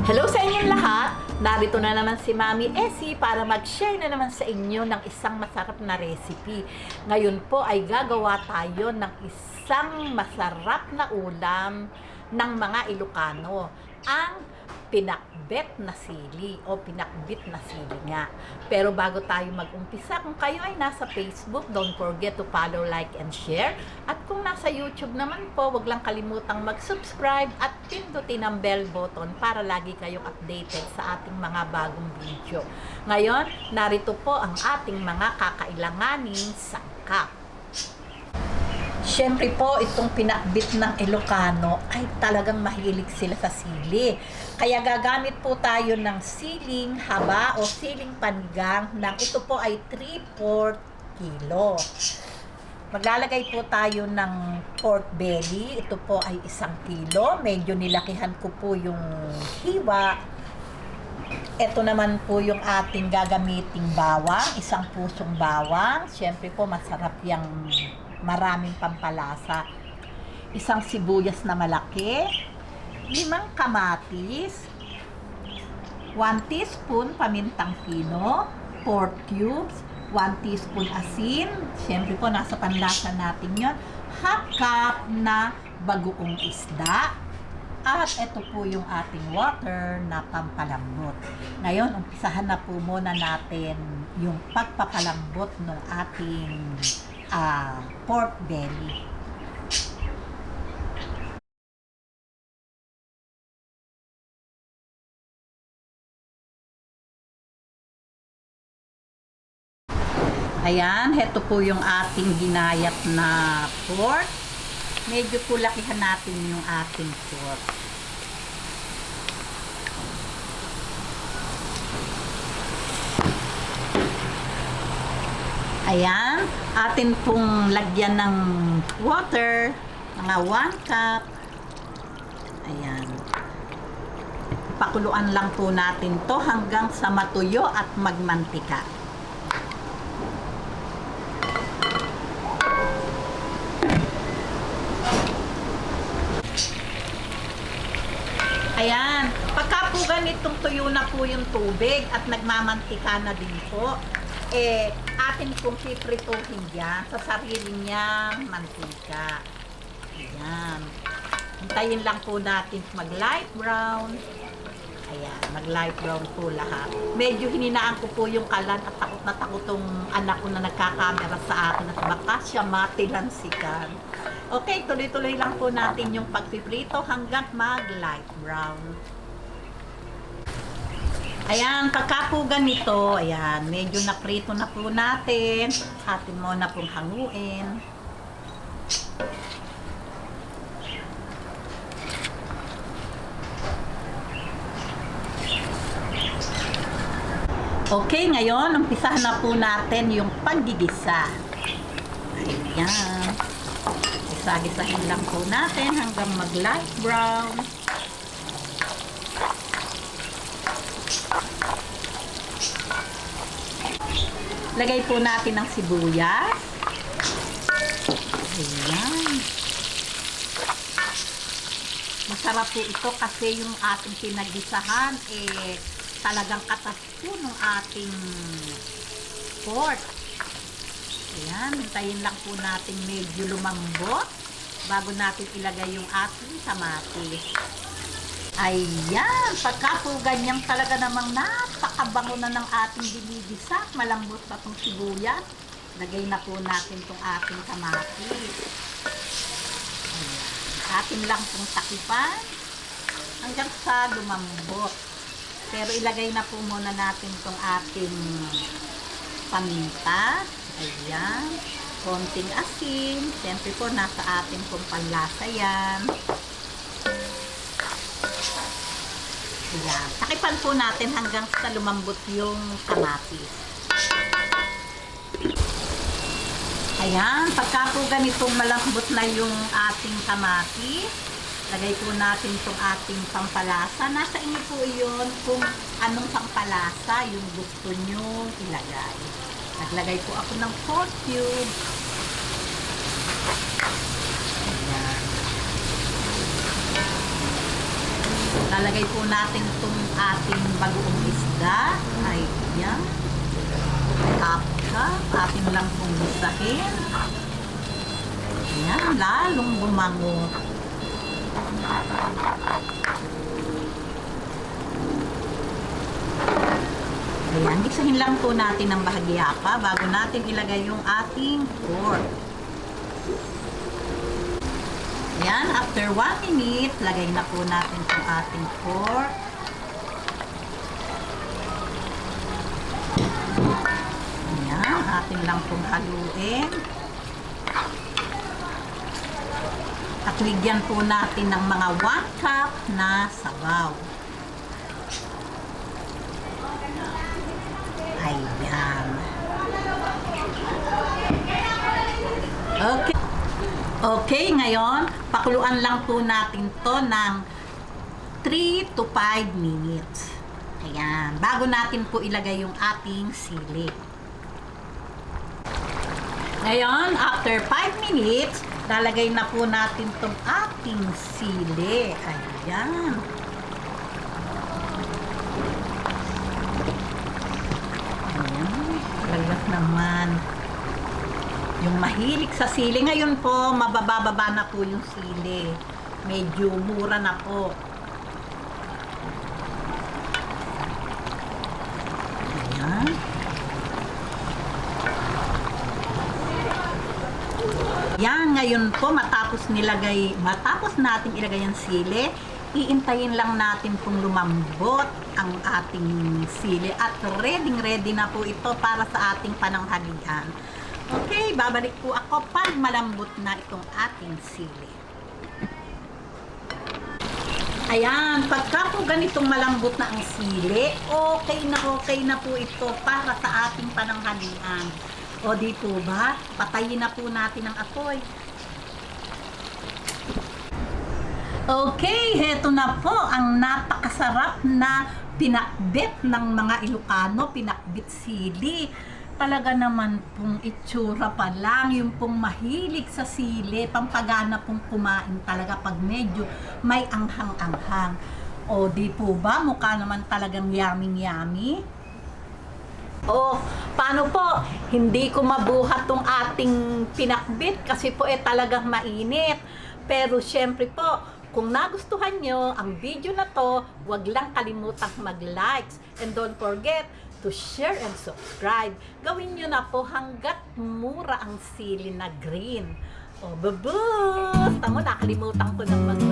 Hello sa inyong lahat! Narito na naman si Mami Essie para mag-share na naman sa inyo ng isang masarap na recipe. Ngayon po ay gagawa tayo ng isang masarap na ulam ng mga Ilocano. Ang pinakbet na sili o pinakbit na sili nga. Pero bago tayo mag-umpisa, kung kayo ay nasa Facebook, don't forget to follow, like, and share. At kung nasa YouTube naman po, wag lang kalimutang mag-subscribe at pindutin ang bell button para lagi kayong updated sa ating mga bagong video. Ngayon, narito po ang ating mga kakailanganing sangkap. Siyempre po, itong pinakbit ng Ilocano ay talagang mahilig sila sa sili. Kaya gagamit po tayo ng siling haba o siling panigang ng ito po ay 3/4 kilo. Maglalagay po tayo ng pork belly. Ito po ay 1 kilo. Medyo nilakihan ko po yung hiwa. Ito naman po yung ating gagamiting bawang. 1 pusong bawang. Siyempre po masarap yung maraming pampalasa. 1 sibuyas na malaki, 5 kamatis, 1 teaspoon pamintang pino, 4 cubes, 1 teaspoon asin, siyempre po nasa panlasa natin yon, 1/2 cup na bagoong isda, at ito po yung ating water na pampalambot. Ngayon, umpisahan na po muna natin yung pagpapalambot ng ating pork belly. Ayan, heto po yung ating ginayat na pork. Medyo po lakihan natin yung ating pork. Ayan, atin pong lagyan ng water, mga 1 cup. Ayan. Pakuluan lang po natin to hanggang sa matuyo at magmantika. Ayan, pagka po ganitong tuyo na po yung tubig at nagmamantika na din po, atin pong piprituhin yan sa sarili niyang mantika. Ayan. Hintayin lang po natin mag light brown. Ayan, mag light brown po lahat. Medyo hininaan ko po yung kalan at takot na takot tong anak ko na nagkakamera sa akin at baka siya matilansikan. Okay, tuloy-tuloy lang po natin yung pagpiprito hanggang mag light brown. Ayan, pagka po ganito, ayan, medyo naprito na po natin. Atin mo na pong hanguin. Okay, ngayon, umpisahan na po natin yung paggigisa. Ayan. Isa-gisahin lang po natin hanggang mag light brown. Lagay po natin ang sibuyas. Ayan. Masarap po ito kasi yung ating pinaggisahan talagang katas po ng ating pork. Ayan, hintayin lang po natin medyo lumambot bago natin ilagay yung ating kamatis. Ayan, pagka po ganyan talaga namang napakabango na ng ating binigisa, malambot pa itong sibuyas, lagay na po natin itong ating kamatis. Ayan, atin lang itong takipan hanggang sa lumambot. Pero ilagay na po muna natin itong ating paminta. Ayan, konting asin, siyempre po nasa atin pong panlasa yan. Ayan. Takipan po natin hanggang sa lumambot yung kamatis. Ayan. Pagka po ganitong malambot na yung ating kamatis, lagay po natin itong ating pampalasa. Nasa inyo po yun kung anong pampalasa yung gusto nyo ilagay. Naglagay po ako ng 4 cubes. Ayan. Lalagay po natin itong ating bagoong isda. Ayan. Tapos, atin lang pong gusahin. Ayan, lalong bumango. Ayan, gisahin lang po natin ng bahagya pa bago natin ilagay yung ating pork. Ayan, after 1 minute, lagay na po natin itong ating pork. Ayan, atin lang pong haluin. At bigyan po natin ng mga 1 cup na sabaw. Ayan. Okay. Okay, ngayon, pakuluan lang po natin to ng 3 to 5 minutes. Ayan. Bago natin po ilagay yung ating sili. Ngayon, after 5 minutes, lalagay na po natin tong ating sili. Ayan. Lagas naman. Yung mahilig sa sili. Ngayon po, mabababa na po yung sili. Medyo mura na po. Ayan. Yan, ngayon po, matapos natin ilagay ang sili, iintayin lang natin kung lumambot ang ating sili at ready na po ito para sa ating pananghalian. Okay, babalik po ako pag malambot na itong ating sili. Ayan, pagka po ganitong malambot na ang sili, okay na po ito para sa ating pananghalian. O di po ba? Patayin na po natin ang apoy. Okay, heto na po ang napakasarap na pinakbit ng mga Ilocano, pinakbit sili. Talaga naman pong itsura pa lang, yung pong mahilig sa sili, pampagana pong kumain talaga pag medyo may anghang-anghang. O di po ba, mukha naman talagang yummy. O, paano po? Hindi ko mabuhat tong ating pinakbit kasi po talagang mainit. Pero syempre po, kung nagustuhan nyo ang video na to, huwag lang kalimutang mag-likes. And don't forget to share and subscribe. Gawin nyo na po hanggat mura ang sili na green. O, babus! Tamo, nakalimutan ko ng mag